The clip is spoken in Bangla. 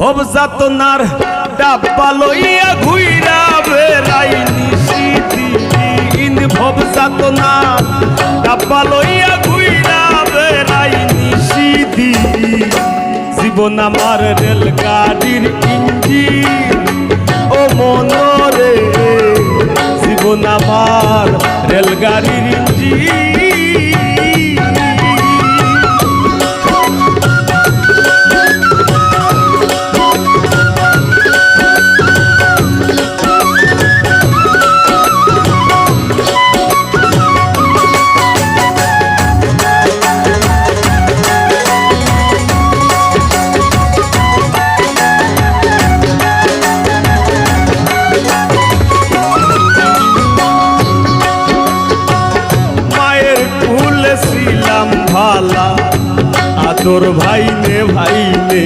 ভব যাতনার ডাব্বা লইয়া ঘুইরা বেড়াই নিশিদিন, ভব যাতনার ডাব্বা লইয়া ঘুইরা বেড়াই নিশিদিন। জীবন আমার রেলগাড়ির ইঞ্জিন ও মনরে, জীবন আমার রেলগাড়ির ইঞ্জিন। ছিলাম ভালা আদর ভাইনে ভাইনে,